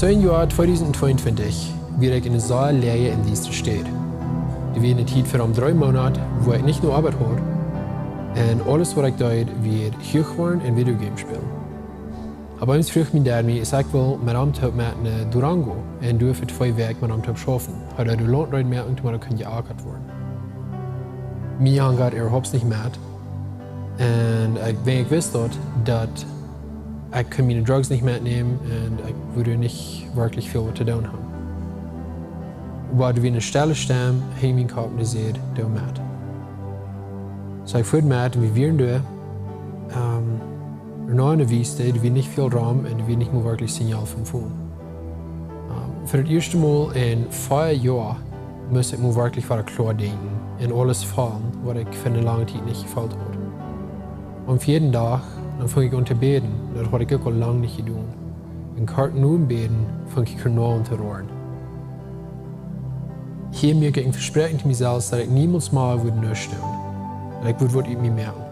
So im Jahr 2022 wird ich in einer sehr Lehre in Dienst steht. Die wird eine Zeit von 3 Monaten, wo ich nicht nur Arbeit habe, und alles, was ich tue, wird hochfahren und Videogames spielen. Aber eins fragt mich der, ich will mit einem Tag mit einer Durango und du für 2 Wochen mit einem Tag schaffen. Hat du lohnt nicht mehr und man kann ja auch werden. Mir hangt überhaupt nicht mehr. Und wenn ich wüsste, dass ich meine Drugs nicht mitnehmen und ich würde nicht wirklich viel zu tun haben. Weil du wie eine Stelle stehen, habe mein Kopf nicht sieht, du mit. So ich würde mit, wie wir da, noch eine Wüste, du wie nicht viel Raum und du wie nicht mehr wirklich Signal vom Phone. Für das erste Mal in 4 Jahren muss ich mir wirklich klar denken und alles fallen, was ich für eine lange Zeit nicht gefällt hat. Und für jeden Tag dann fange ich an zu beten, das habe ich auch lange nicht getan. Und gerade nur im Beten fange ich genau an zu rohren. Hier mir ich ein Versprechen zu mir selbst, dass ich niemals mal würde nur stehen. Und ich würde was in mir merken.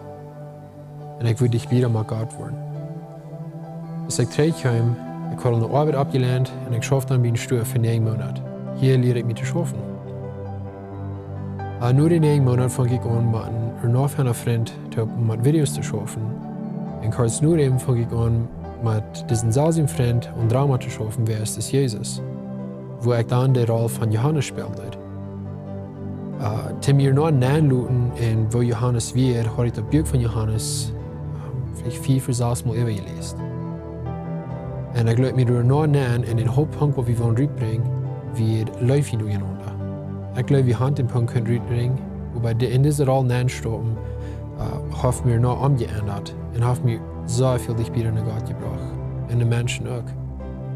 Und ich würde dich wieder mal Gott werden. Als ich zurückkam, ich habe eine Arbeit abgelehnt und ich schaffte dann wie ein Stuhl für 9 Monate. Hier lehre ich mich zu schaffen. Aber nur in 9 Monaten fange ich an, mit einem nachfolgenden Freund mit Videos zu schaffen. Und kurz nur eben fange ich an, mit diesem selben Freund und Drama zu schaffen, wer ist das Jesus? Wo ich dann die Rolle von Johannes spielte. Zu mir noch nachluten, und wo Johannes wird, habe ich das Buch von Johannes vielleicht 4 für 6 Mal übergelesen. Und ich glaube mir durch noch nach, und den Hauptpunkt, den wir rüberbringen, wird läuft durcheinander. Ich glaube, wir haben den Punkt rüberbringen, wobei in dieser Rolle nachstoppen, hat mir noch umgeändert und hat mir so viel dich wieder in Gott gebracht. Und den Menschen auch.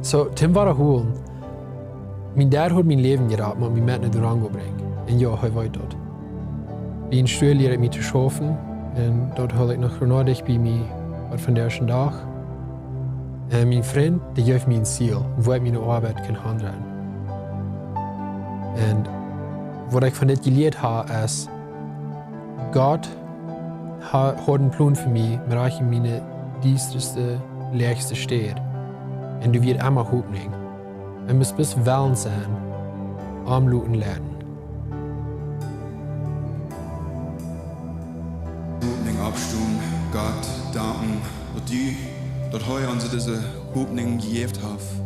So, Tim war holen. Mein Dad hat mein Leben gerettet, und mich mit nach Durango bringen. Und ja, heute weiter dort. Wie ein Stuhl lehre ich mich zu schaffen. Und dort hole ich noch Ronaldig bei mir von der ersten Tag. Und mein Freund, der gibt mir ein Ziel, wo ich meine Arbeit kann handeln. Und was ich von dem gelernt habe, ist, Gott hat einen Plan für mich, mit dem ich meine diensteste, letzte steht. Und du wirst immer hochnehmen. Und muss bis Wellen sein, am Luten lernen. Abstumm, Gott, danken, dass du dort heute uns diese Hoffnung gegeben hast,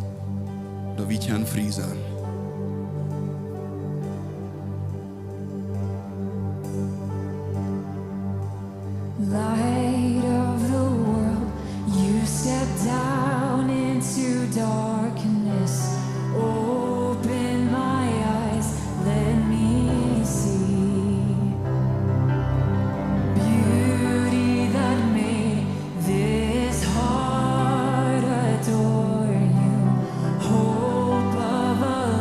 dass wir können frei sein. Light of the world, you step down into darkness. Open my eyes, let me see. Beauty that made this heart adore you. Hope of a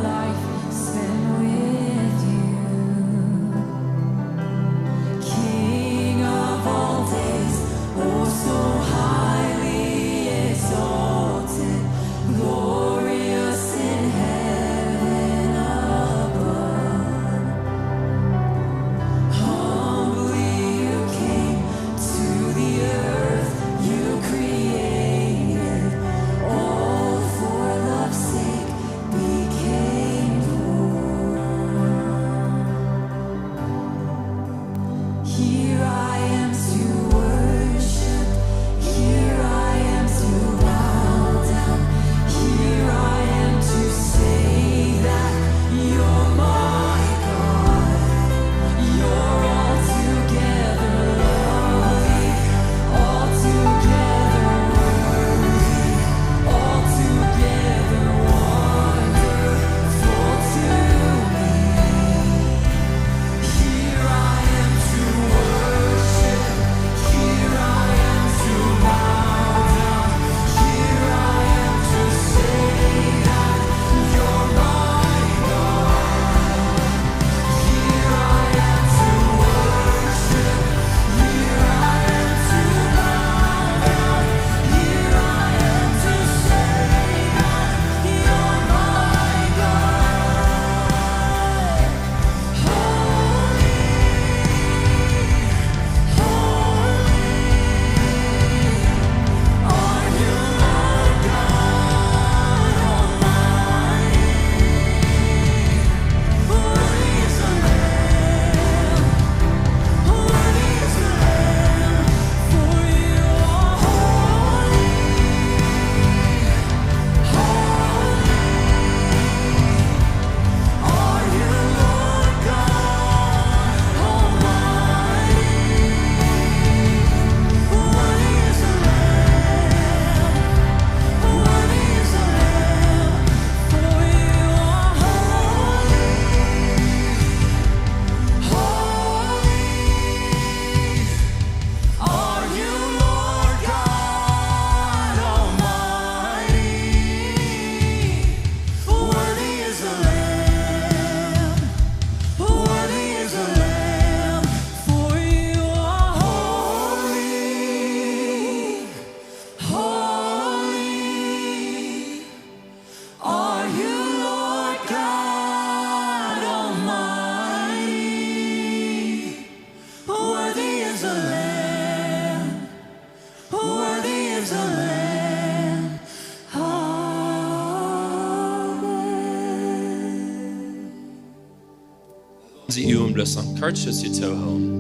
sie um bloß an Kurz zu tun.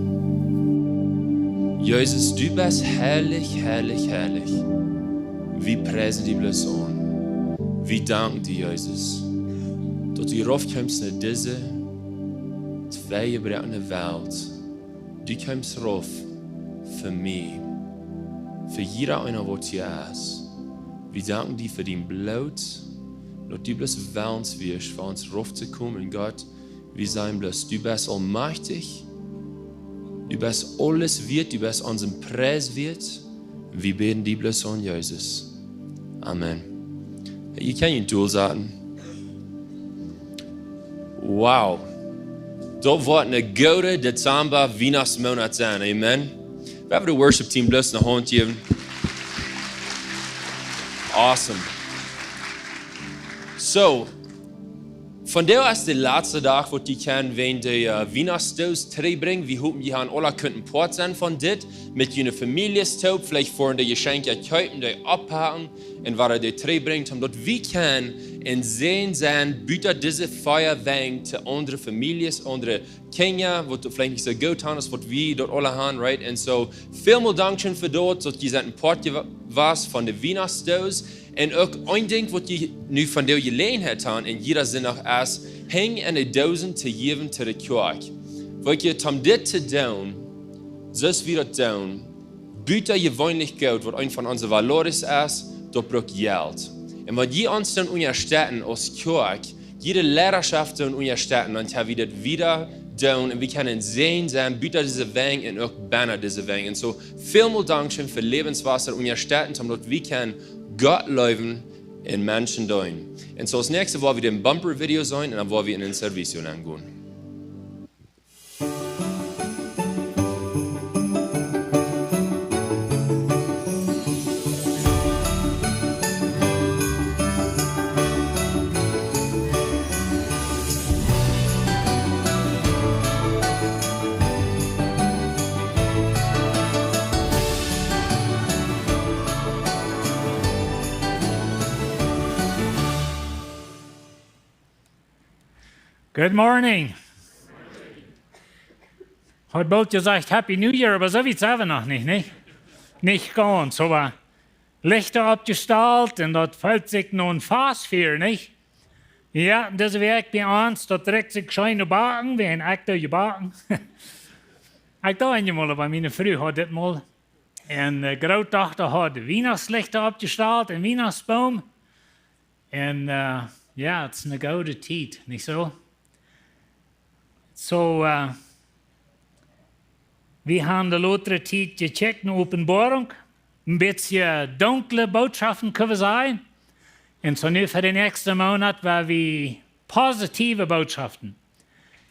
Jesus, du bist herrlich, herrlich, herrlich. Wir preisen die bloß an. Wir danken dir, Jesus, dass du raufkommst in diese zweigebrechende Welt. Du kommst rauf für mich, für jeder einer, der hier ist. Wir danken dir für dein Blut, dass du bloß willens wirst, für uns raufzukommen. Gott, wir sagen bloß, du bist allmächtig, du bist alles wert, du bist unseren Preis wert. Wir beten dir bloß an, Jesus. Amen. Je kan je doel zetten. Wow. Dat wordt een gouden Dezember Weihnachtsmonat zijn. Amen. We hebben de worship team bloß een hand geven. Awesome. So, von der ist der letzte Tag, wo die können, wenn die Weihnachtsstoß bringen. Wir hoffen, die haben alle könnten Port sein von dit, mit ihrer Familie stop, vielleicht vor die Geschenke kaufen, die abhaken, und was die bringt, damit wir können und sehen sein, bitte diese Feuerwehr zu anderen Familien, andere Kinder, wo du vielleicht nicht so gut hast, was wir dort alle haben, right? Und so, vielen Dank schon für dort, dass die ein Port was von der Weihnachtsstoß. En ook een ding wat je nu van jou geleen hebt aan, en jeder zin nog is, hang en de duizend te geven te de kerk. Wat je om dit te doen, zoals we dat doen, buiten gewöhnlich geld, wat een van onze valores is, dat braucht geld. En wat je ons dan ondersteunen als kerk, jede Lehrerschaft dan ondersteunen, dan hebben we dat wieder doen, en we kunnen zien zijn, buiten deze weg en ook binnen deze weg. En zo, veel dank schön voor Lebenswasser ondersteunen, omdat we kunnen Gott leben in Menschen tun. Und so das nächste war wieder ein Bumper-Video sein, und dann wollen wir in den Service angehen. Good morning. Heute bald gesagt Happy New Year, aber so weit sind wir noch nicht? Nicht ganz, aber Lichter abgestellt und dort fällt sich noch ein Fass für, nicht? Ja, das Werk bei uns, dort trägt sich scheine Backen, wie ein Aktor gebacken. Ich da einmal, aber meine Frau hat das mal. Und die Großtochter hat Weihnachtslichter abgestellt, einen Weihnachtsbaum. Und ja, es ist eine gute Zeit, nicht so? So, wir haben die letzte Zeit gecheckt in Offenbarung. Ein bisschen dunkle Botschaften können sein. Und so nur für den nächsten Monat waren wir positive Botschaften.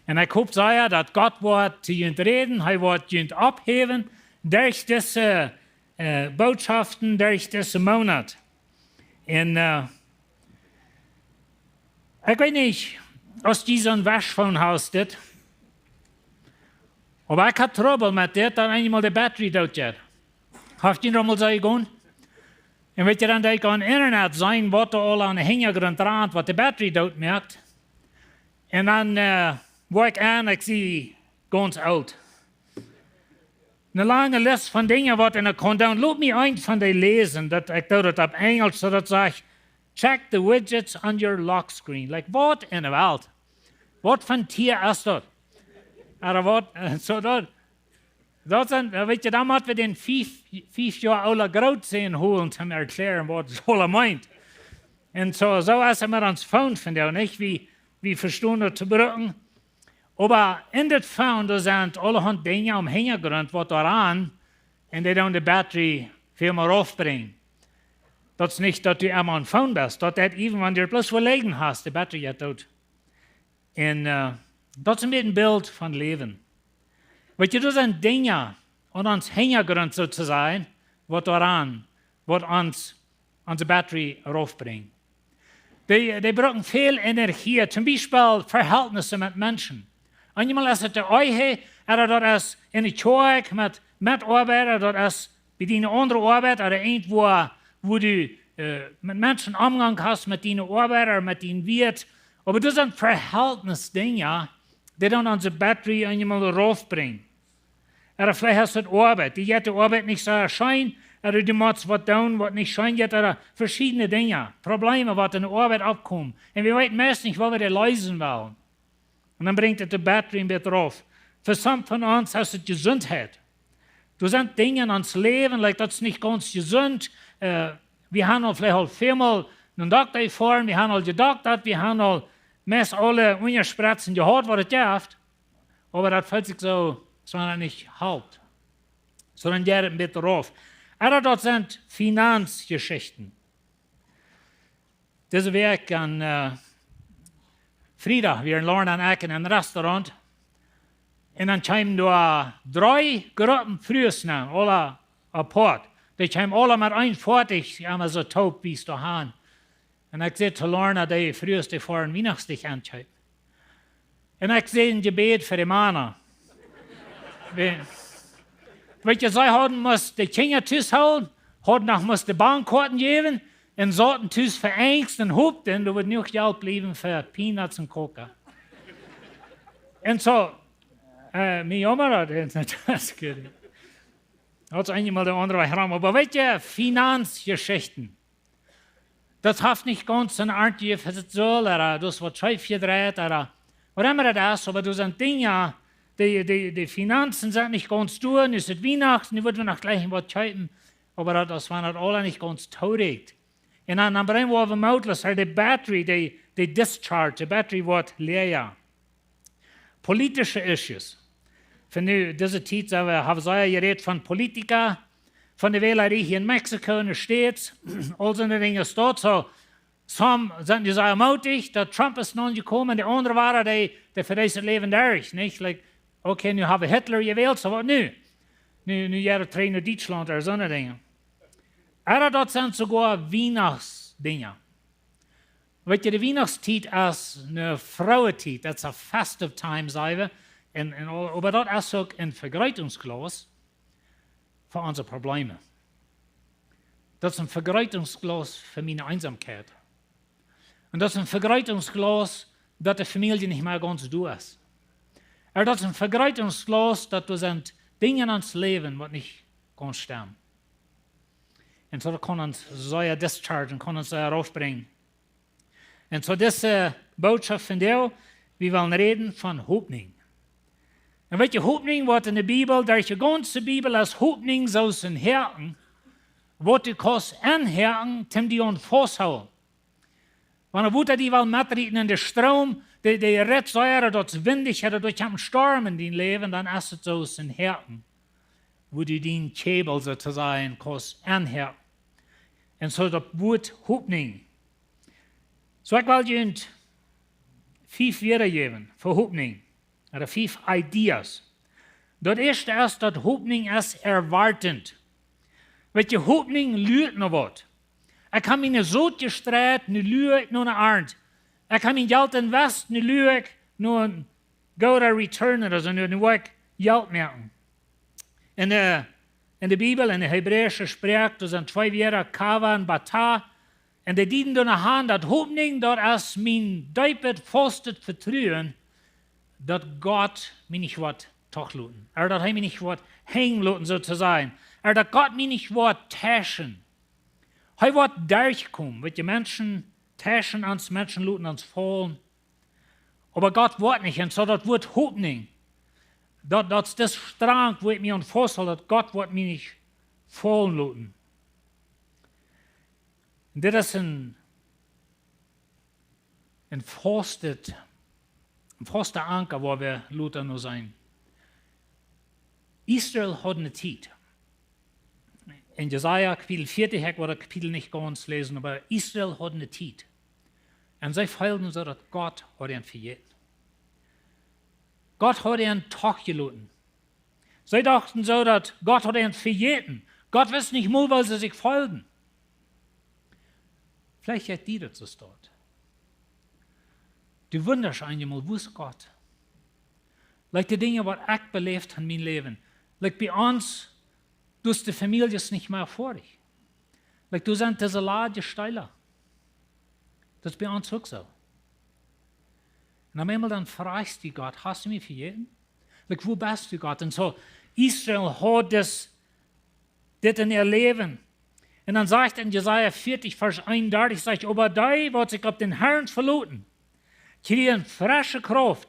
Und ich hoffe sehr, dass Gott wird zu uns reden, er wird uns abheben durch diese Botschaften, durch diesen Monat. Und ich weiß nicht, aus diesem Waschphonehaus das. Aber ich habe Trouble mit dem, dass einmal die Batterie dort geht. Hast du noch mal so gegangen? Und wenn ihr dann auf dem Internet sein, was da alle an den Hintergrund dran, was die Batterie dort merkt. Und dann war ich an, ich sehe ganz alt. Eine lange Liste von Dingen, was ich noch kann. Und lass mich eins von denen lesen, dass ich dort auf Englisch so das sagt, check the widgets on your lock screen. Like, was in der Welt? Was für ein Tier ist das? Aber was, so dort sind, weet je, dan moeten we den 5 Jahre oude groot zijn holen, om te erklären, was es alle meint. Und so ist es mit uns Phone, finde ich, nicht? Wie verstehen das zu brücken. Aber in das Phone, da sind allerhand Dinge am Hintergrund, was daran, und die dann die Batterie viel mehr aufbringen. Das ist nicht, dass du einmal ein Phone bist, das ist even, wenn du bloß verlegen hast, die Batterie geht tot. Und das ist ein Bild von Leben. Weet je, das sind Dinge an uns Hintergrund sozusagen, was daran, was uns unsere Batterie raufbringt. Die brauchen viel Energie, zum Beispiel Verhältnisse mit Menschen. Einmal ist es der Eiche, oder das ist in der Kirche mit Mitarbeitern, das ist bei deiner anderen Arbeit, oder irgendwo, wo du mit Menschen Umgang hast, mit deinen Arbeitern, mit deinen Wirt. Aber das sind Verhältnisdinge, die dann unsere Batterie einmal raufbringen. Oder vielleicht hast du Arbeit, die jetzt die Arbeit nicht so erscheint, oder du machst was tun, was nicht scheint, oder verschiedene Dinge, Probleme, was in der Arbeit abkommen. Und wir wissen meist nicht, wo wir die lösen wollen. Und dann bringt die Batterie ein bisschen drauf. Für some von uns hast du Gesundheit. Du sind Dinge in uns Leben, like, das ist nicht ganz gesund. Wir haben vielleicht auch viermal einen Doktor gefahren, wir haben all gedoktert, wir haben all meist alle Ungespritzen gehört, was es gibt. Aber das fällt sich so, sondern nicht halt. Sondern der ein bisschen drauf. Aber dort sind Finanzgeschichten. Diese Woche an Freitag, wir in Ecken in einem Restaurant. Und dann kamen da 3 Gruppen Frühsnacken, alle apart. Die kamen alle mit ein fertig, einmal so taub wie es da haben. Und ich sehe zu Lorna, die früheste vor ein Weihnachtsstich anschaut. Und ich sehe ein Gebet für die Männer. Weil ihr sei, haben muss die Kinder zusammenhalten, hat muss die Bankkarten geben, und sollten tus für Angst und Hub, denn du wird nicht Geld bleiben für Peanuts und Coca. Und so, mir jammer das geht. Hat einmal der andere herum. Aber weißt du, Finanzgeschichten, das hat nicht ganz eine Art, wie es soll, oder das wird schief gedreht, oder was immer das ist, aber das sind Dinge, die Finanzen sind nicht ganz durch, es ist Weihnachten, die würden noch gleich was schreiben, aber das waren alle nicht ganz traurig. Und dann bringen wir auf dem Auto, die Batterie, die Discharge, die Batterie wird leer. Politische Issues. Für diese Zeit haben wir geredet von Politikern, von der Wählerei hier in Mexiko, in den States, all so Dinge ist dort so. Some sind die sehr mutig, der Trump ist noch gekommen, der andere war die für dieses Leben durch, nicht? Like, okay, nu haben wir Hitler gewählt, so was nu? Nu jeder trainen in Deutschland oder so eine Dinge. Aber dort sind sogar Weihnachtsdinge. Weet je, de Weihnachtstijd is een vrouwentijd, dat is een festive time, zeggen we. Aber dat is ook een vergrijtingsglas voor onze problemen. Dat is een vergrijtingsglas voor mijn eenzaamheid. En dat is een vergrijtingsglas dat de familie niet meer ganz doet is. En dat is een vergrijtingsglas dat we zijn dingen in ons leven wat niet kan staan. En zo kan ons zo dischargen, kan ons rausbringen. En so diese Botschaft von dir, wir wollen reden von Hoffnung. Und weet je, Hoffnung wordt in der Bibel, durch die ganze Bibel als Hoffnung so zijn Herren, wordt die kost en Herren, tem die ons vasthouden. Want dan die wel metrieten in de stroom, die redsäure, dat is windig, dat durch een storm in die leven, dan is het zo zijn Herren. Wo die dien Kebel sozusagen kost en Herren. En so dat wordt Hoffnung. So ich will Ihnen 5 Wörter geben für Hoffnung, oder 5 Ideas. Das erste ist, dass Hoffnung ist erwartend. Weil die Hoffnung lügt noch was. Ich kann mich nicht so gestreut, nicht lügt nur eine Art. Ich kann mich Geld investieren, nicht lügt nur ein guter Return oder so, nur ein Geld merken. In der Bibel, in der hebräischen Sprache, da sind 2 Wörter, Kava und Bata. En die dienen door naar hand dat Hoffnung, dat als mijn diepet vastet vertrouwen, dat God mij niet wat tochloten. Dat hij mij niet wat hängen so zu sein. Dat God mij niet wat täschen. Hij wat durchkommen. Weet je, Menschen täschen ans, Menschen loten ans fallen. Aber God wordt niet. En zo dat wordt Hoffnung. Dat is das Strang, wo ik mij aan vasthou, dat God wordt mij niet fallen loten. Dit is een vaste anker waar we Luther nu zijn. Israel had een tijd. In Jesaja Kapitel 40, ik wil het Kapitel niet ganz lesen, aber Israel had een tijd. En zij feilden so, dat God had hen vergeten. God had hen toch gelaten. Zij dachten so, dat God had hen vergeten. God wist nicht mal, weil sie sich folgen. Vielleicht hat die das dort. Du wunderst einmal, wo ist Gott? Like die Dinge, was ich belebt in meinem Leben. Like bei uns, du hast die Familie nicht mehr vor dich. Like du sind desolate Steiler. Das ist bei uns auch so. Und am einmal dann fragst du Gott, hast du mich vergeben? Like, wo bist du, Gott? Und so, Israel hat das in ihr Leben. Und dann sagt in Jesaja 40, Vers 31, sagt, aber die, was sich auf den Herrn verlauten, kriegen frische Kraft,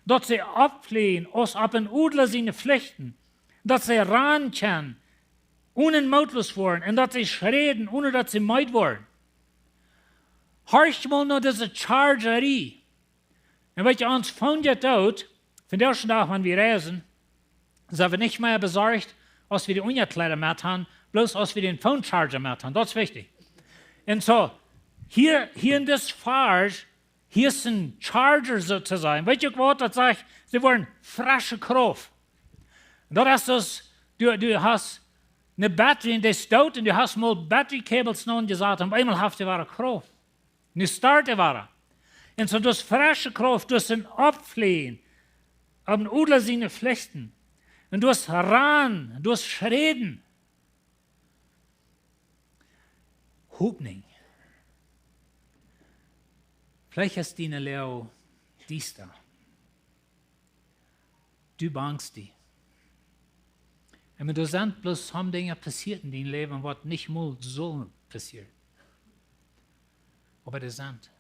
dass sie abfliehen, aus ab in Udler seine Pflichten, dass sie ran können, ohne mautlos worden, und dass sie schreden, ohne dass sie meid worden. Horcht mal nur diese Chargerie. Und wenn ihr uns von jetzt out, von der ersten Tag, wenn wir reisen, sind wir nicht mehr besorgt, als wir die Unikleider mit haben, bloß als wir den Phone Charger mit haben. Das ist wichtig. Und so, hier in das Vers, hier ist ein Charger sozusagen. Weißt du, was das sagt? Sie wollen frische Kraft. Und da hast du hast eine Batterie in der Stout und du hast mal Battery-Cables noch gesagt und einmal hast du wahre Kraft. Nu starten wir. Und so das frische Kraft, du hast ein Abflehen, am Udler seine Pflichten. Und du hast ran, du hast schreden. Hupning. Vielleicht ist die Leo dies da. Du bangst die. Und du sind bloß haben Dinge passiert in deinem Leben, was nicht mal so passiert. Aber das sind.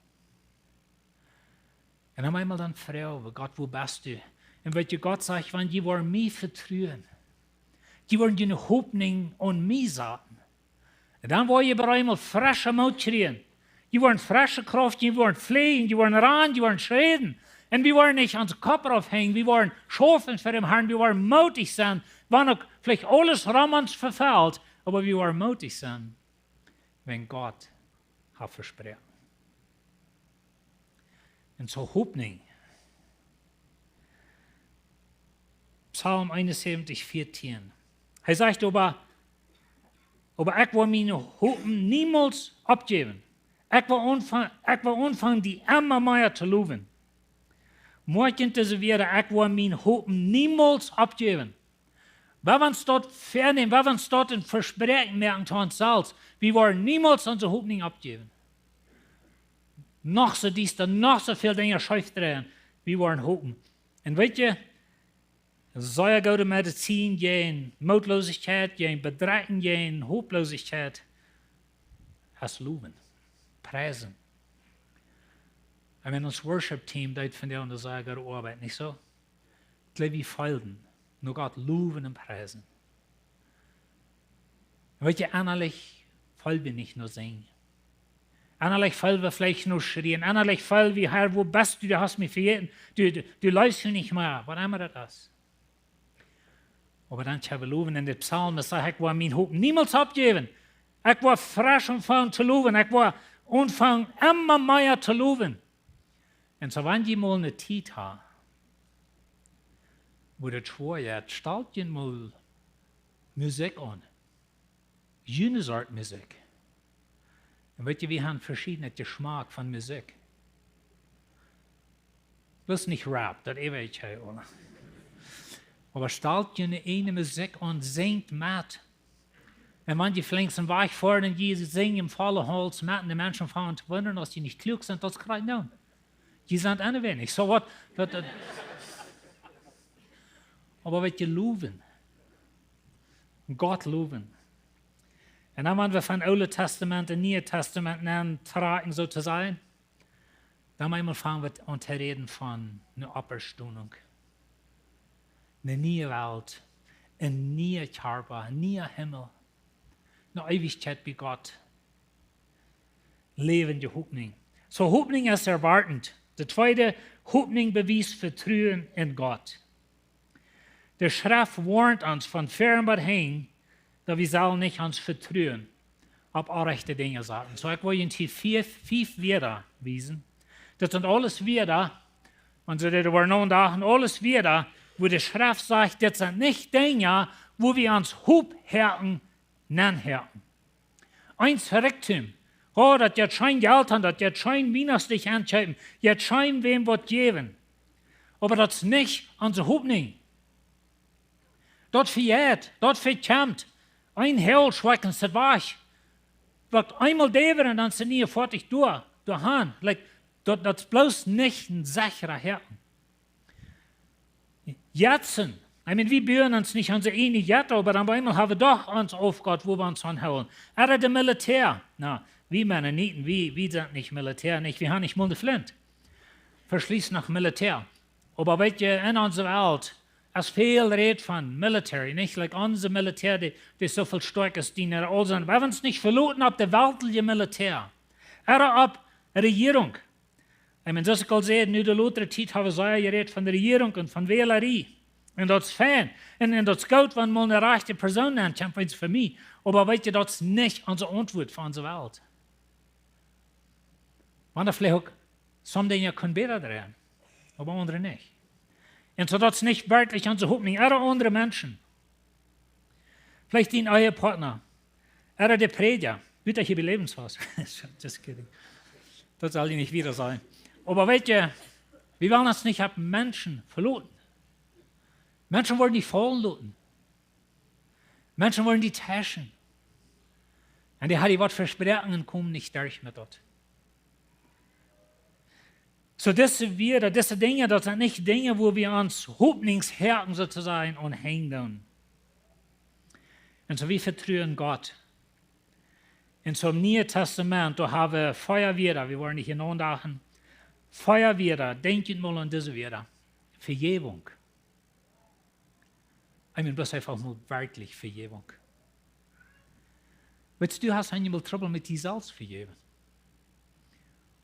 Und dann einmal dann Frau, Gott, wo bist du? Und wenn Gott sagt, wenn die wollen mich vertrauen, die wollen die Hoffnung an mich sagen, dann wollen die bei einmal frische Mut kriegen. Die wollen frische Kraft, die wollen fliehen, die wollen ran, die wollen schreden. Und wir wollen nicht ans Kopf aufhängen, wir wollen schaffen für den Herrn, wir wollen mutig sein, wenn auch vielleicht alles rum uns verfällt, aber wir wollen mutig sein, wenn Gott hat versprochen. Und so Hoffnung. Psalm 71, 14. Er sagt aber ich will meine Hoffnung niemals abgeben. Ich will anfangen, die immer mehr zu loben. Morgen diese wieder, ich will meine Hoffnung niemals abgeben. Wenn wir uns dort vernehmen, wenn wir uns dort ein Versprechen merken zu uns selbst, wir wollen niemals unsere Hoffnung abgeben. Noch so dies, dann noch so viel Dinge schief drehen, wir wollen hoffen. Und weißt du, soll ja gute Medizin gehen, Mutlosigkeit gehen, Bedrägen gehen, Hofflosigkeit, hast loben, preisen. Und wenn das Worship-Team dort von der und der Sager arbeitet, nicht so? Gleich wie Felden, nur Gott loben und preisen. Weißt du, innerlich voll wir nicht nur singen. Innerlich voll wir vielleicht nur schreien. Innerlich voll wie, Herr, wo bist du? Du hast mich vergessen. Du läufst nicht mehr. Was immer das ist. Aber dann kann wir loben in den Psalmen, sagt, ich will meine Hoffnung niemals abgeben. Ich will frisch anfangen zu loben. Ich will anfangen, immer mehr zu loben. Und so, wenn ihr mal eine Zeit habt, wo das schwer ist, stellt ihr mal Musik an. Jene Art Musik. Und weißt ihr, wir haben verschiedene Geschmack von Musik. Bloß nicht Rap, das ewig ich oder. Aber stellt ihr eine Musik an, singt mit. Und wenn die vielleicht sind weich vor, und die singen im vollen Hals mit, und die Menschen fangen zu wundern, dass die nicht klug sind, das kriegt man. Die sind eine wenig. So was. Aber wenn wir loben, Gott loben. Und dann, wenn wir von Alten Testament und Neuen Testament tragen, sozusagen, dann einmal fangen wir an zu reden von einer Auferstehung. Eine neue Welt, ein neuer Körper, ein neuer Himmel, eine Ewigkeit bei Gott. Lebende Hoffnung. So Hoffnung ist erwartend. Der zweite, Hoffnung beweist Vertrauen in Gott. Der Schrift warnt uns von fernbehin, dass wir sollen nicht uns vertrauen, auf rechte Dinge sagen. So ich will Ihnen hier fünf Wörter wiesen. Das sind alles Wörter, und so das waren noch da, alles Wörter, wo die Schrift sagt, das sind nicht Dinge, wo wir uns Hubherren nennen. Eins Verrücktum. Oh, das jetzt schein Geld haben, das jetzt schein minuslich anschauen, jetzt schein wem was geben. Aber das ist nicht unsere Hoffnung. Das verjährt, das verkämmt. Ein Hell schwecken sie weg. Wird einmal deveren, dann sind die fertig durch. Like, Dat is bloos niet een sichere Herren. Jetsen. Ich meine, wir bühren uns nicht an so eine Jette, aber dann einmal haben wir doch uns aufgehört, wo wir uns anhauen. Er der Militär. Na, wir Männer nicht, wir sind nicht Militär, nicht. Wir haben nicht mal eine Flint. Verschließt nach Militär. Aber weißt du, in unserer Welt, es viel Red von Military, nicht? Like unser Militär, die so viel stark ist, die nicht all sind. Wir haben uns nicht verloren auf der weltliche Militär. Auf Regierung. Ich meine, das ich sehe, in der Luther-Zeit haben wir so geredet von der Regierung und von Wählerie. Und das ist fein. Und das ist gut, wenn man eine rechte Person nennt, für mich. Aber weißt du, das ist nicht unsere Antwort für unsere Welt. Man vielleicht auch, some Dinge können besser drehen, aber andere nicht. Und so das ist nicht wirklich unsere Hoffnung. Andere Menschen. Vielleicht die euer Partner. Der Prediger. Bitte hier Lebenshaus. Just kidding. Das soll ich nicht wieder sein. Aber weißt du, wir wollen uns nicht auf Menschen verloren. Menschen wollen die fallen lassen. Menschen wollen die täuschen. Und die hat die was versprechen kommen nicht durch mit dort. So diese Dinge, das sind nicht Dinge, wo wir uns Hoffnungsherzen sozusagen anhängen. Und so wir vertrauen Gott. Und so im Neuen Testament, da haben wir Feuerwehr, wir wollen nicht hineindachen. Feuerwehr, denkt mal an diese wieder. Vergebung. Ich meine, bloß einfach mal wirklich Vergebung. Weißt du, hast einmal Trouble mit dir selbst vergeben.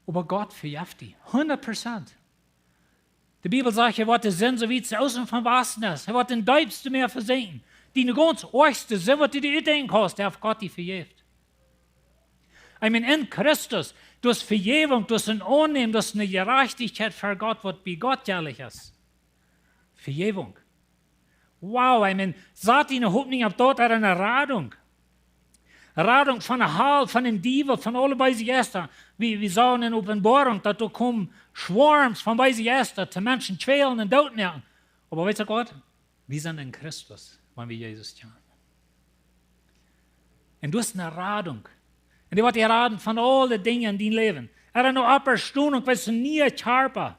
Aber Gott vergibt dich. 100%. Die Bibel sagt, er wird den Sinn, so wie es außen vom Wassen ist. Er wird den Deibsten mehr versenken. Die ganz äußerste Sinn, was du dir denken kannst, der auf Gott die vergibt. Ich meine, in Christus, durch Vergebung, durch ein Annehmen, durch eine Gerechtigkeit für Gott, was wie Gott ehrlich ist. Vergebung. Wow, ich meine, sagt ihnen Hoffnung ab dort eine Radung. Radung von der Hall, von den Dieven, von allen Weise Gästen. Wir sahen in Offenbarung, dass da kommen Schwarms von Weise Gästen, zu Menschen quälen und Tod nehmen. Aber weißt du Gott, wir sind in Christus, wenn wir Jesus tun. Und du hast eine Radung. Und die wird geraden von allen Dingen, die leben. Er hat noch Abstunung, weil es nie scharper.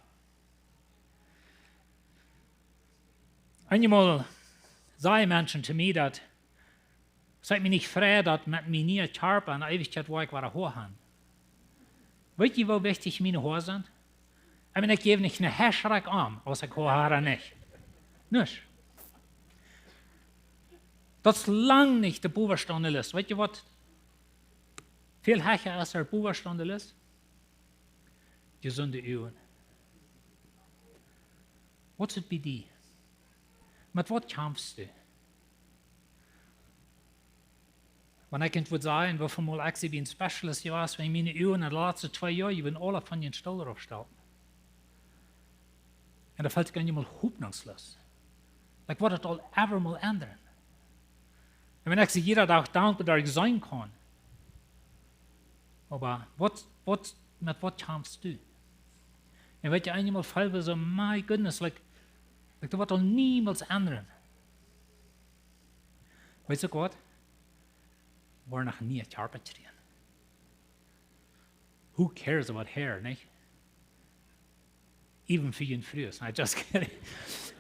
Einmal sagen Menschen zu mir, dass seid mir nicht frei, dass mit mir nie scharper in der Ewigkeit, wo ich war, hochhaben. Weißt du, wo wichtig meine Haare sind? Ich meine, ich gebe nicht eine Haarschreck an, als ich Haare nicht. Nicht. Das ist lang nicht der Buberstandel ist. Weißt du was? Viel hecher als der Buberstandel ist? Gesunde Augen. Was ist bei dir? Mit was kämpfst du? Wenn ich würde sagen, wovon mal ich bin ein Specialist, ich weiß, wenn meine Augen in den letzten 2 Jahren, ich bin alle von den Stuhl aufgestellt. Und da fällt gar nicht mal hoffnungslos. Ich wollte das all ever mal ändern. Und wenn ich sie jeder Tag dankbar, dass ich sein kann. Aber mit was kämpfst du? Und wenn ich einmal fall, so, my goodness, das wird doch niemals ändern. Weißt du Gott? Wir noch nie scharper drehen. Who cares about hair, nicht? Even für ihn früher. I just kidding.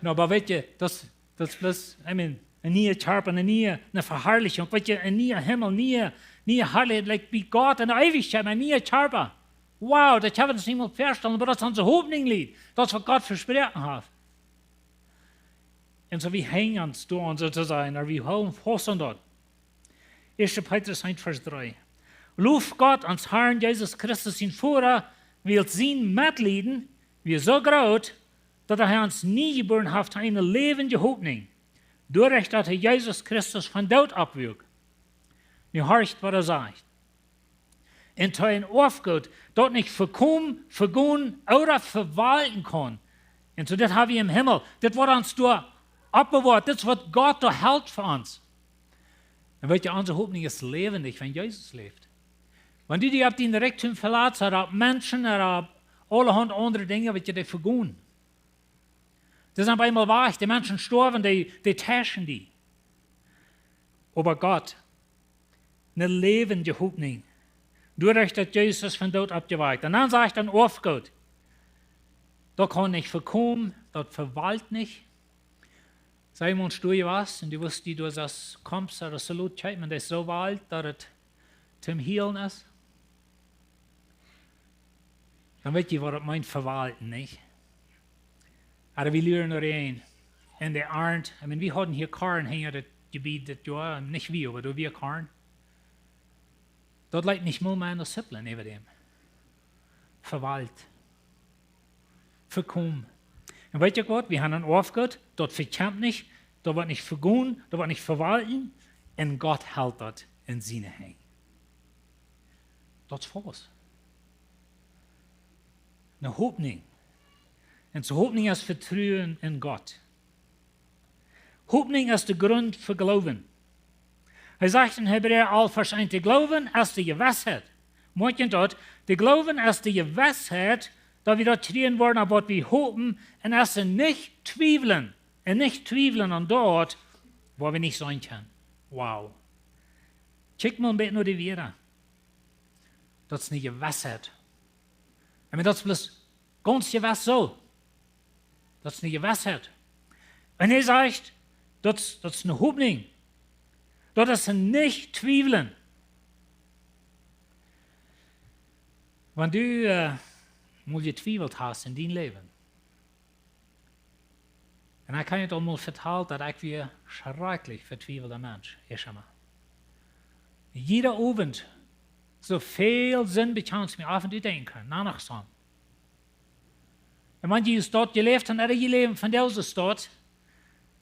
No, aber weißt du, das bloß, I mean, nie scharper, nie eine Verherrlichung, weißt du, nie Himmel, nie Herrlichkeit, like wie Gott in der Ewigkeit, nie scharper. Wow, das habe ich nicht mal verstanden, aber das ist unser Hoffnungslied, das, was Gott versprochen hat. Und so, wir hängen uns da sozusagen, oder wir holen fast an dort. 1. Petrus 1, Vers 3. Lof Gott ans Herrn Jesus Christus in Führer, will sein Mitleiden, wie so groß, dass er uns nie geboren hat, eine lebende Hoffnung, dadurch, dass er Jesus Christus von Tod abwürgt. Nu horcht, was er sagt. Und er aufgeht, dort nicht verkommen, vergehen oder verwalten kann. Und so, das haben wir im Himmel. Das wird uns da abbewahrt. Das wird Gott da hält für uns. Und weißt du, unsere Hoffnung ist lebendig, wenn Jesus lebt. Wenn du dich auf den Reichtum verlässt, oder auf Menschen, oder auf allerhand andere Dinge, wird dir vergehen. Das ist einmal wahr, die Menschen sterben, die täuschen die. Aber Gott, eine lebende Hoffnung, Doordat dat Jesus van dood abgeweikt. Und dann sagt dann auf Gott, da kann nicht verkommen, das verwalt nicht. Sei uns du was, und du wirst die durch das kommst, oder Salut, man das so weit, dass es zum Healen ist. Dann weet je wat het meint verwalten, nicht? Aber wir lernen nur ein. In der Arndt, wir hatten hier Karren hängen, das Gebiet, das Jahr, nicht wir, aber wir Karren. Dort leidt nicht mal mehr Disziplin über dem. Verwalt. Verkommen. Und weißt du was? Wir haben einen aufgehört, dort verkämpft nicht, dort wird nicht vergehen, dort wird nicht verwalten, und Gott hält das in seine Hände. Das ist was. Eine Hoffnung. Und so Hoffnung ist Vertrauen in Gott. Hoffnung ist der Grund für Glauben. Er sagt in Hebräer 11, Vers 1, der Glauben ist die Gewissheit. Meint ihr dort, der Glauben ist die Gewissheit, da wir dort kriegen wollen, auf was wir hoffen, und es ist nicht zweifeln. Und nicht zweifeln an dort, wo wir nicht sein können. Wow. Check mal ein bisschen nur die Wieder. Das ist eine Gewissheit. Und das ist bloß ganz gewiss so. Das ist eine Gewissheit. Und er sagt, das ist eine Hoffnung. Das ist nicht zweifeln. Wenn du mal getweifelt hast in dein Leben, und dann kann ich dir mal vertellen, dass ich wie ein schrecklich vertweifelter Mensch ist. Jeder Abend so viel Sinn bekannt mir auf und zu denken, nach so. Und wenn die dort gelebt haben, oder gelebt von dieser Stadt,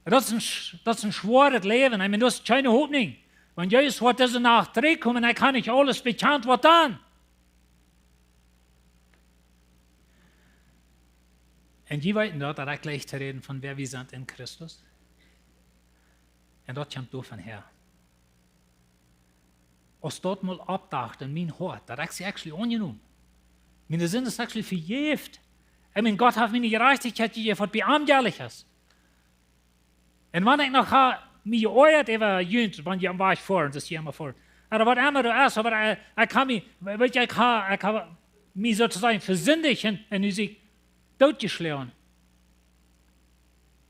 das ist ein schweres Leben. Ich meine, das ist keine Hoffnung. Wenn Jesus hat diese Nacht zurückkommen, dann kann ich alles bekannt, was dann. Und die wollten dort, dass ich gleich zu reden von wer wir sind in Christus. Und dort kommt davon her. Als dort mal abdacht in mein Hort, dass ich sie actually angenommen. Meine Sinn ist actually verjährt. Ich meine, Gott hat mir die Gerechtigkeit gegeben, was beamtlich ist. Und wenn ich noch mich geäuert über Jünd, dann war ich vor, und das ist immer vor. Aber was immer du ist, aber ich kann mich sozusagen versündigen und sie totgeschlagen.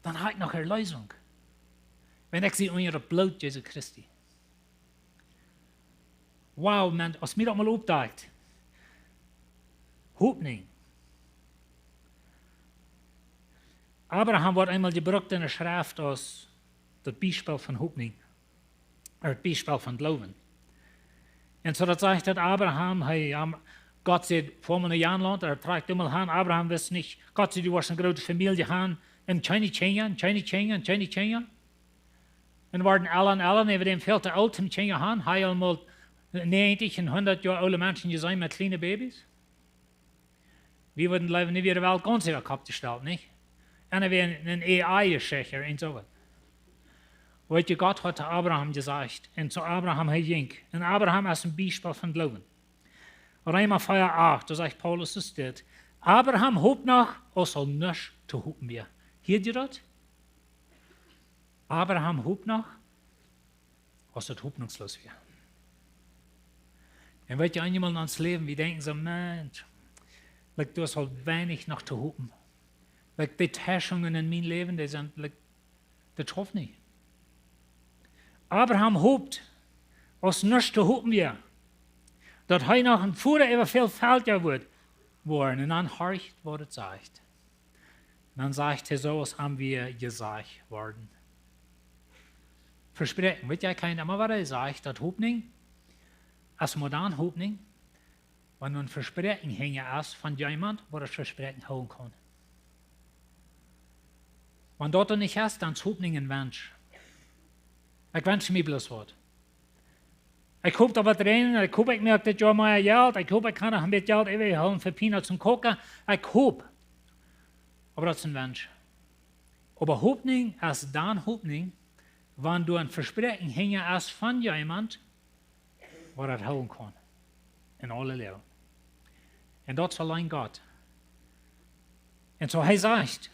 Dann habe ich noch Erlösung. Wenn ich sie unter Blut Jesu Christi. Wow, man, als mir das mal aufdacht. Hoffnung. Abraham wordt einmal gebraucht in der Schrift als das Beispiel von Hoffnung, oder das Beispiel von Glauben. Und so das sagt, dass Abraham, Gott sagt, vor einem Jahr lang, trägt immer an, Abraham wusste nicht, Gott sagt, du warst eine große Familie haben, und keine Kinder. Und waren allen, über dem viel zu alt zum Kinder haben, einmal 90 und 100 Jahre alte Menschen gesehen mit kleinen Babys. Wir würden leben nicht wieder Welt ganz über Kopf gestellt, nicht? Und er wäre ein AI-Schächer und so was. Weißt du, Gott hat zu Abraham gesagt, und zu Abraham ging. Und Abraham ist ein Beispiel von Glauben. Römer 4,8, da sagt Paulus, das steht, Abraham hofft noch, er soll nicht zu hoffen wir. Hört ihr das? Abraham hofft noch, er soll hoffnungslos werden. Und wenn ihr einmal ans Leben, wir denken so, Mensch, du hast halt wenig noch zu hoffen. Die Täuschungen in meinem Leben, die sind, das hofft nicht. Abraham hofft, als nichts zu hoffen wir, dass er noch ein Fuhrer über viel Felder wird, und dann horcht, was er sagt. Und dann sagt er, so als haben wir gesagt worden. Versprechen, wird ja keiner immer, was er sagt, das Hoffnung, als modern Hoffnung, wenn du ein Versprechen hängen ist von jemand, wo das Versprechen holen kann. Wenn dort nicht hast, dann ist Hoffnung ein Wunsch. Ich wünsche mir bloß was. Ich hoffe, da was drin, ich hoffe, ich merke das ja mal Geld, ich hoffe, ich kann noch ein bisschen Geld ewig holen für Peanuts zum Kochen. Ich hoffe. Aber das ist ein Wunsch. Aber Hoffnung ist dann Hoffnung, wenn du ein Versprechen hängen hast von jemand, wo das holen kann. In alle Leben. Und das ist allein Gott. Und so er sagt,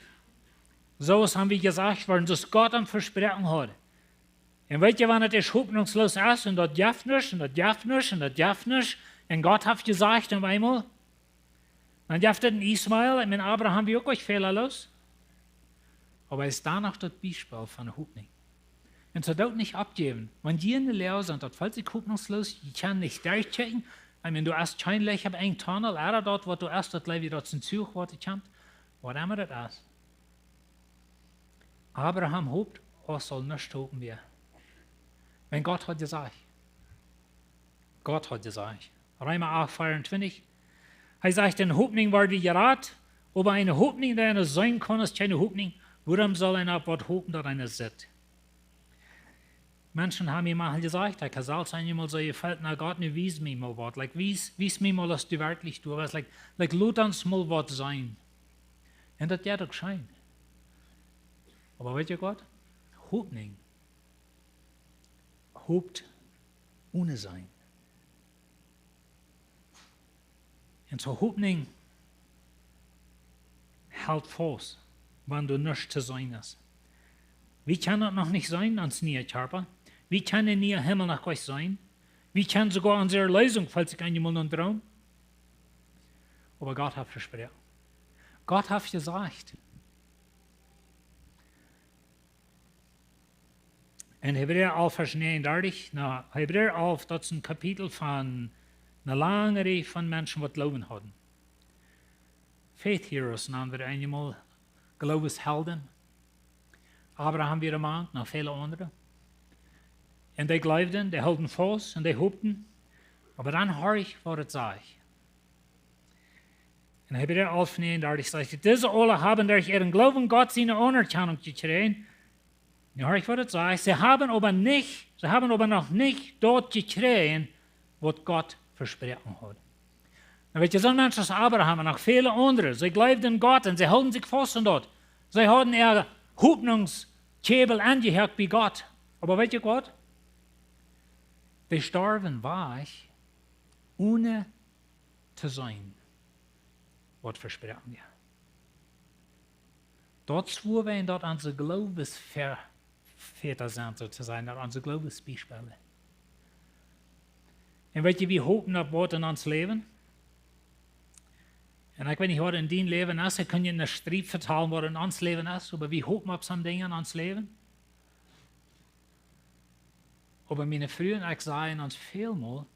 so haben wir gesagt worden, dass Gott ein Versprechen hat. Und weißt du, wenn es hoffnungslos ist und das darf nicht, und Und Gott hat gesagt einmal, dann dürfte den Ismael und mit Abraham wirklich fehlerlos. Aber es ist danach das Beispiel von Hoffnung. Und so dort nicht abgeben. Wenn die in der Lehre sind, dort fällt sich hoffnungslos, die können nicht durchchecken. Ich meine, du hast scheinlich einen Tunnel, oder dort, wo du erst dort Leben dort zum Zug, wo du kommst, was immer das ist. Abraham hofft, soll nicht hoffen wir. Wenn Gott hat gesagt. Gott hat gesagt. Römer 8, 24. Er sagt, eine Hoffnung war die Rat, aber eine Hoffnung, die eine sein kann, ist keine Hoffnung. Warum soll einer auf was hoffen, dass einer sitzt? Menschen haben mir mal gesagt, ich kann selbst einmal so, ihr fällt nach Gott, nicht wies mir mal was. Like, wies mir mal, dass du wirklich du warst. Like, lut uns mal was sein. Und das ja doch scheint. Aber weißt du Gott? Hoffnung. Hofft ohne sein. Und so Hoffnung hält fast, wenn du nicht zu sein hast. Wie kann das noch nicht sein, ans nie Körper? Wie kann er nie Himmel nach euch sein? Wie kann sogar unsere Lösung, falls ich einmal noch traum? Aber Gott hat versprochen. Gott hat gesagt. In Hebräer 11, Vers 39, na Hebräer 11, das ist ein Kapitel von einer langen Reihe von Menschen, die Glauben hatten. Faith Heroes nennen wir einmal Glaubenshelden. Abraham wieder Mann, noch viele andere. Und die glaubten, die hielten fast und die hofften. Aber dann höre ich, was es sagt. In Hebräer 11, 39 sagt, diese alle haben durch ihren Glauben Gott seine Anerkennung gekriegt. Nu höre ich, was es sagt. Sie haben aber noch nicht dort gekriegt, was Gott versprochen hat. Und weet je, so Menschen als Abraham und noch viele andere, sie glaubten Gott und sie hielten sich fast an dort. Sie hatten ihre Hoffnungskabel angehört bei Gott. Aber weet je Gott? Die starben weich, ohne zu sein, was versprochen wir. Dort schwur wir, dort unsere Glaubensväter sind, sozusagen, dort unsere Glaubensbeispiele. Und weet je, wir hoffen auf Gott in uns Leben. Und ich weiß nicht, was in dein Leben ist, ich kann dir einen Streit vertellen, was in uns Leben ist, aber wir hoffen auf so Dinge in uns Leben. Aber meine Früher und ich sagen uns vielmal,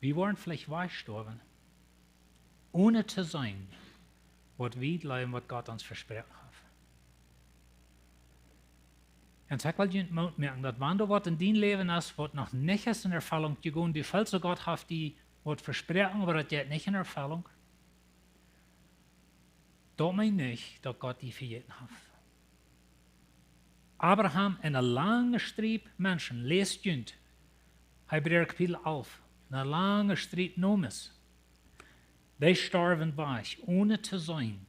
wir wollen vielleicht weggestorben, ohne zu sein, was wir glauben, was Gott uns versprochen hat. Und ich will dir merken, dass wenn du was in dein Leben hast, was noch nicht ist in Erfüllung gegangen, die fällt so Gott hat die was versprochen, aber das geht nicht in Erfüllung. Das meine ich, dass Gott die für jeden hat. Abraham in een lange striep mensen, leest junt, Hebräer Kapitel 11, een lange striep noemes. Die starven weich, ohne zu sein,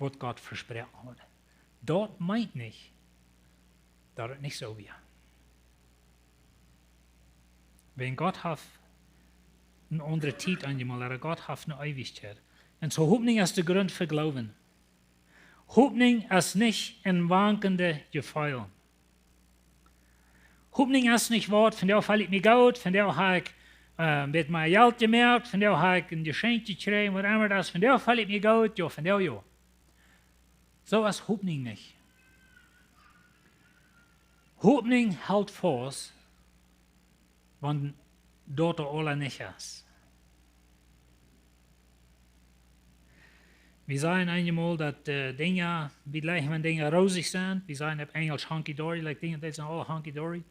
was Gott versprochen hat. Dort meint nicht, dass es nicht so wäre. Wenn Gott hat eine andere Zeit angemalt, Gott hat eine Ewigkeit. Und so Hoffnung ist der Grund für Glauben. Hoffnung ist nicht ein wankende Gefühl. Hoffnung ist nicht Wort, von der fällt mir gut, von der habe ich mit meinem Geld gemerkt, von der habe ich ein Geschenk gekriegt, was immer das, von der fällt mir gut, ja, von der ja. So ist Hoffnung nicht. Hoffnung hält fast, wenn dort alle nicht ist. Wir sagen einmal, dass Dinge, wie gleich wenn Dinge rosig sind, wir sagen auf Englisch hunky-dory, like Dinge, das sind alle hunky-dory.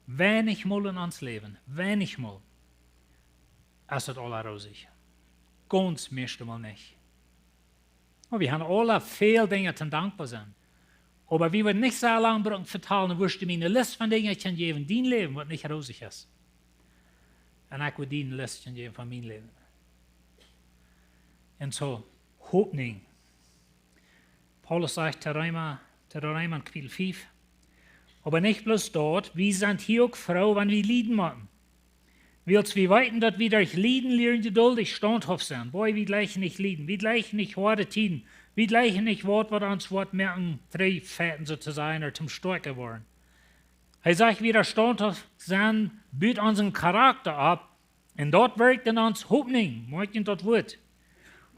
Wenig mal in uns Leben, wenig mal, ist das alle rosig. Ganz meiste Mal nicht. Und wir haben alle viele Dinge zu dankbar sein. Aber wir werden nicht so lange vertalen, wirst du mir eine Liste von Dingen geben, dein Leben, was nicht rosig ist. Und ich will dir eine Liste geben von meinem Leben. Und so, Hoffnung. Paulus sagt, der Römer Kapitel 5, aber nicht bloß dort, wir sind hier auch froh, wenn wir Lieden machen. Willst wir weiten, dass wir durch Lieden lernen, geduldig, standhaft sind. Boy, wir gleichen nicht Lieden, wir gleichen nicht harte Tiden, wir gleichen nicht Wort, was uns Wort merken, drei Fäden sozusagen, oder zum Stärker wollen. Er sagt, Widerstand sein, büht unseren Charakter ab. Und dort wirkt in uns Hoffnung, möchten dort wird.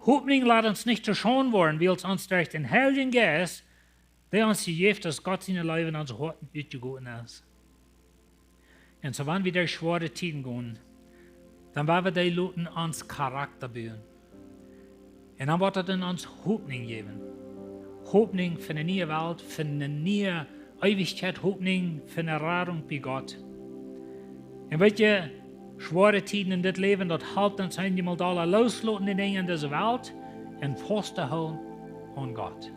Hoffnung lässt uns nicht zu schauen worden, weil es uns durch den Heiligen Geist, der uns gegeben, dass Gott seine Leben in unsere Herzen ausgegossen ist. Und so wenn wir durch schwere Zeiten gehen, dann werden wir die Leute uns Charakter bauen. Und dann wird es in uns Hoffnung geben. Hoffnung für eine neue Welt, für eine neue Ewigkeit, Hoffnung für eine Rettung bei Gott. Und welche schwere Zeiten in das Leben, das halt uns einmal alle loslassen in Dingen dieser Welt und festzuhalten an Gott.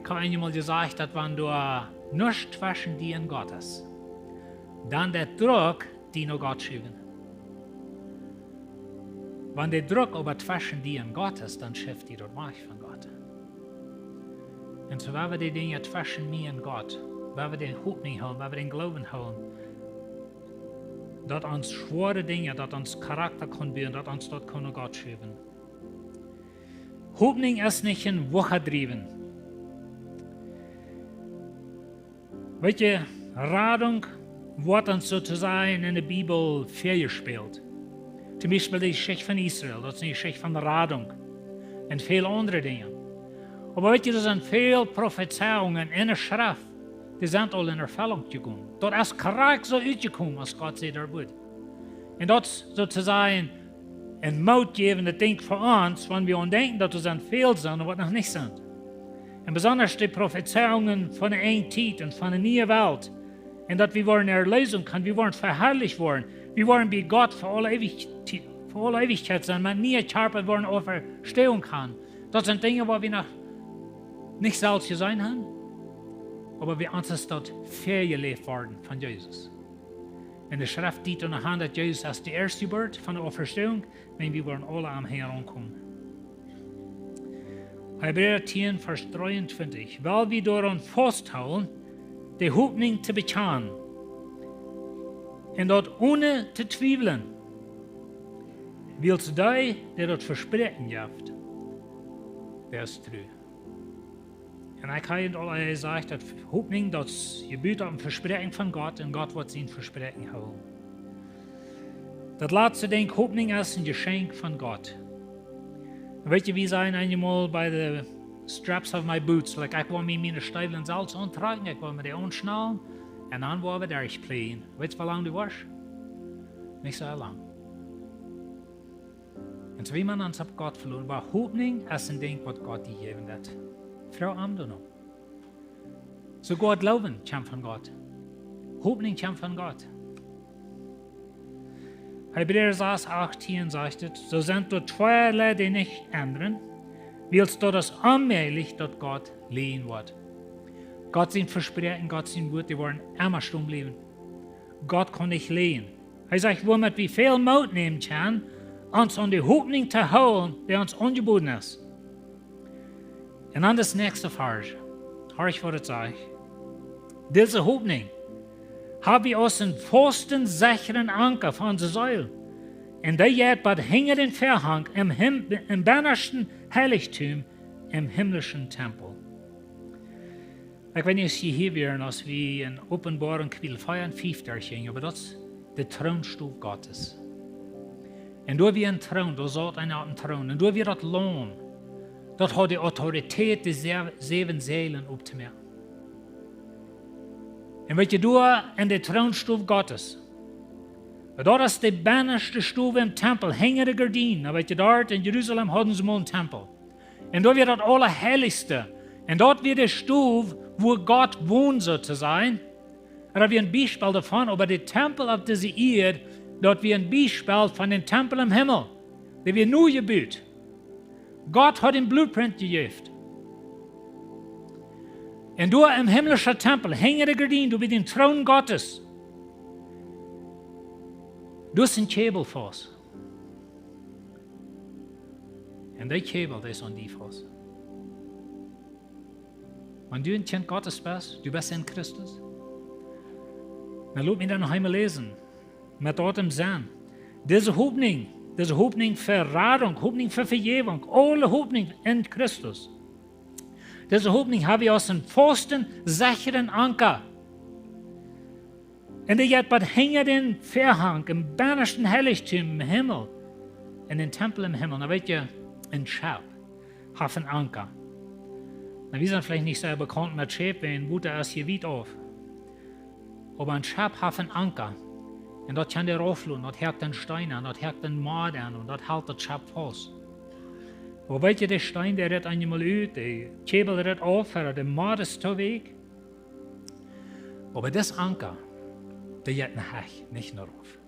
Ich habe einmal gesagt, dass wenn du nicht zwischen dir und Gott ist, dann der Druck, die noch Gott schieben. Wenn der Druck aber zwischen dir und Gott ist, dann schafft die dort weg von Gott. Und so werden wir die Dinge zwischen mir und Gott, wenn wir den Hoffnung haben, wenn wir den Glauben haben, dass uns schwere Dinge, dass uns Charakter können bauen, dass uns dort können Gott schieben. Hoffnung ist nicht in Woche driven. Welche Radung wird uns sozusagen in der Bibel vorgespielt? Zum Beispiel die Geschichte von Israel, das ist eine Geschichte von Radung und viele andere Dinge. Aber weißt du, das sind viele Prophezeiungen in der Schrift, die sind alle in Erfüllung gekommen. Dort ist korrekt so uitgekommen, als Gott sie da wird. Und das sozusagen ein mautgebende Ding für uns, wenn wir uns denken, dass wir viel sind und was noch nicht sind. Und besonders die Prophezeiungen von der einen Zeit und von der neuen Welt. Und dass wir in der Lesung können, wir wollen verherrlicht worden. Wir wollen bei Gott für alle Ewigkeit sein, man nie Körper wollen auferstehen kann. Das sind Dinge, wo wir noch nicht selbst gesehen haben, aber wir uns ist dort vorgelebt worden von Jesus. In der Schrift steht in der Hand, dass Jesus als die erste Geburt von der Auferstehung, wenn wir wollen alle am herankommen. Hebräer 10, Vers 23. Weil wir daran festhalten, die Hoffnung zu bekennen, und dort ohne zu zweifeln, willst du, der dort Versprechen gibt, der ist treu. Und ich habe alle gesagt, dass Hoffnung, das gebührt auf ein Versprechen von Gott, und Gott wird sein Versprechen halten. Das letzte Ding, Hoffnung ist ein Geschenk von Gott. Und weißt du, wie sagen einmal bei den Straps of my boots, like, ich will mir meine Stiefel selbst antragen, ich will mir die anschnallen, und dann wollen wir durchplehen. Weißt du, wie lange du warst? Nicht so lang. Und so wie man uns ab Gott verloren, aber Hoffnung ist ein Ding, was Gott dir gegeben hat. Frau Amdono. So Gott glauben kommt von Gott. Hoffnung kommt von Gott. Hebräer 6,18 sagt es, so sind dort zweierlei, die nicht ändern, willst du das allmählich, dass Gott lehen wird. Gott sein Versprechen, Gott sein Wort, die wollen immer stumm bleiben. Gott kann nicht lehen. Er sagt, womit wir viel Mut nehmen können, uns an die Hoffnung zu holen, die uns angeboten ist. Und dann das nächste Vers. Hör ich, was es sagt. Diese Hoffnung habe ich aus dem festen, sicheren Anker von unserer Säule. Und der jetzt bald hängt den Verhang im bannersten Heiligtum, im himmlischen Tempel. Ich weiß nicht, ob hier wären, als wir in Offenbarung Kapitel 5 und 5 durchgehen, aber das ist der Thronstuhl Gottes. Und da wir ein Thron, da sollt einer auf dem Thron, und da wir das Lohn, das hat die Autorität, die 7 Seelen aufzumerken. Und wenn du in der Thronstuhl Gottes, dort ist der bannerste Stuhl im Tempel, hängen die Gardinen, aber dort in Jerusalem hatten sie mal einen Tempel. Und dort wird das Allerheiligste. Und dort wird der Stuhl, wo Gott wohnt, sozusagen. Und da wird ein Beispiel davon, aber der Tempel auf dieser Erde, dort wird ein Beispiel von dem Tempel im Himmel. Der wird nur gebaut. Gott hat den Blueprint gegeben. Und du im himmlischen Tempel, hängen die Gardinen, du bist den Thron Gottes. Du hast ein Käbel fast. Und der Käbel, der ist an die fast. Wenn du ein Kind Gottes bist, du bist in Christus, dann lass mich dann noch einmal lesen. Mit dort im Sinn. Diese Hoffnung für Rettung, Hoffnung für Vergebung, alle Hoffnung in Christus. Diese Hoffnung habe ich aus dem festen, sicheren Anker. En det jet wat hänger den Verhang im bannersten Heiligtum im Himmel, in den Tempel im Himmel. Na weet je, ein Schaf hat einen Anker. Na, wir sind vielleicht nicht sehr bekannt mit Schäf, wenn Butter ist hier weit auf. Aber ein Schaf hat einen Anker. Und dort kann der raufluen, dort hakt den Stein an, dort hakt den Mord an und dort hält das Schaf fest. Aber weet je, der Stein, der redt einmal aus, der Käbel redt auf, der Mord ist weg. Aber das Anker, der jet een Hech, nicht nur auf.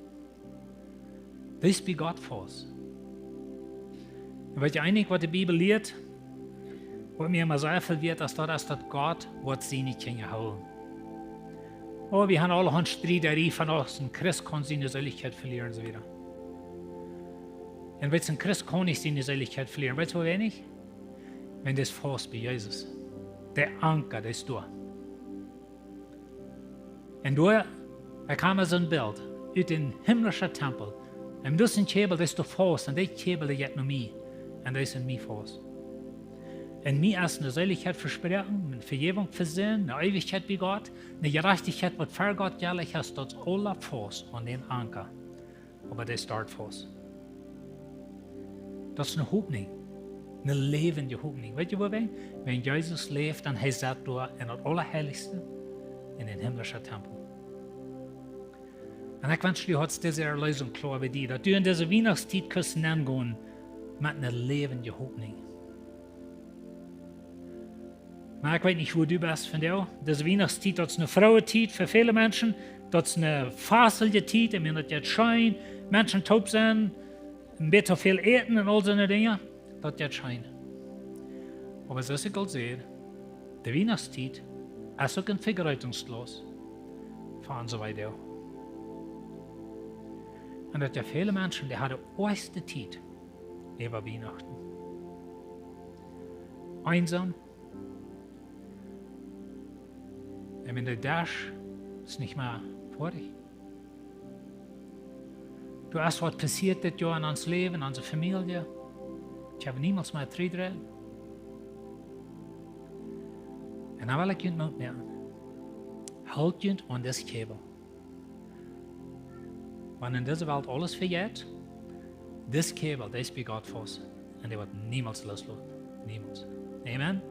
Das ist wie Gott für uns. Und weet je einig, was die Bibel lehrt, was mir immer sehr viel wird, dass Gott wird sie nicht holen. Oh, wir haben alle einen Streiterie von uns, ein Christ kann seine Seligkeit verlieren, so wieder. Und wenn ein Christ kann nicht seine Seligkeit verlieren, weißt du, wenn nicht? Wenn das fast bei Jesus. Der Anker, der ist da. Und da kam so ein Bild aus dem himmlischen Tempel. Und das ist ein Käbel, das ist der Fuß, und der Käbel, der geht noch mich. Und das ist in mir Fuß. Und mir ist eine Seligkeit versprechen, eine Vergebung versehen, eine Ewigkeit bei Gott, eine Gerechtigkeit, was für Gott jährlich ist, das aller Fuß und den Anker. Aber das ist dort Fuß. Das ist eine Hoffnung, eine lebende Hoffnung. Weißt du, wenn Jesus lebt, dann ist er da in das Allerheiligste, in den himmlischen Tempel. Und ich wünsche dir, dass diese Erlösung klar bei dir, dass du in dieser Weihnachtszeit kannst hingehen mit einer lebenden Hoffnung. Maar ich weiß nicht, wo du bist von dir. Diese Weihnachtszeit, das ist eine Frauenzeit für viele Menschen, das ist eine faselige Zeit, ich meine, das jetzt schein, Menschen taub sind, ein bisschen viel eten und all solche Dinge, das jetzt schein. Aber so ist es gesehen, die Weihnachtszeit ist auch ein Vergleitungslos für unsere Weide. Und das ja viele Menschen, die haben die erste Zeit über Weihnachten. Einsam. Ich meine, der Dash ist nicht mehr vor dich. Du hast was passiert das Jahr in uns Leben, in unserer Familie. Ich habe niemals mehr Frieden. Und dann will ich euch mitnehmen. Halt euch an das Käbel. Wenn in dieser Welt alles vergeht, das Käbel, das ist bei Gott fest. Und der wird niemals loslassen. Niemals. Amen.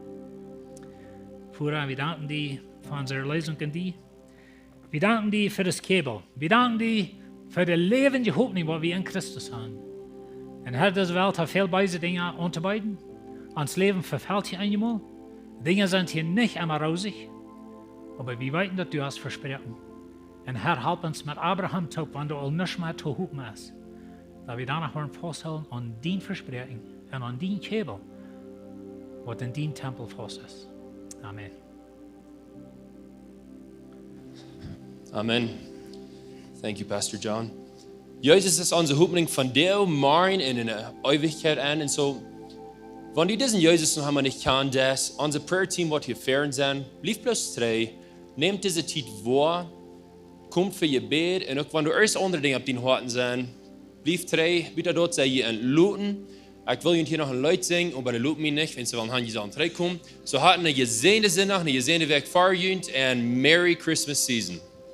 Vorher, wir danken dir für unsere Lesung an die. Wir danken dir für das Käbel. Wir danken dir für die lebende Hoffnung, die wir in Christus haben. Und Herr, diese Welt hat viel beise Dinge unterbeiden. Uns Leben verfällt hier einmal. Dinge sind hier nicht immer rosig. Aber wir wissen, dass du hast versprochen. Und Herr, help uns mit Abraham taub, wenn du all nicht mehr zu hoffen hast. Da wir danach wollen festhalten an dein Versprechen und an dein Käbel, was in dein Tempel fest ist. Amen. Amen. Thank you, Pastor John. Jesus ist unsere Hoffnung von dir, morgen in der Ewigkeit an. Und so, wenn du diesen Jesus noch einmal nicht kannst, das, unser Prayer-Team wird hier fern sein. Bleib bloß treu. Nehmt diese Zeit wahr. Kommt für ihr Bett. Und auch wenn du erst andere Dinge auf den Horten sein, bleib treu. Bitte dort sei ihr ein Luten. Ich will hier noch ein Lied singen, aber der Luten mich nicht, wenn sie wollen, haben die treu kommen. So hatten eine gesehene Sinne, eine gesehene Weg für und Merry Christmas Season.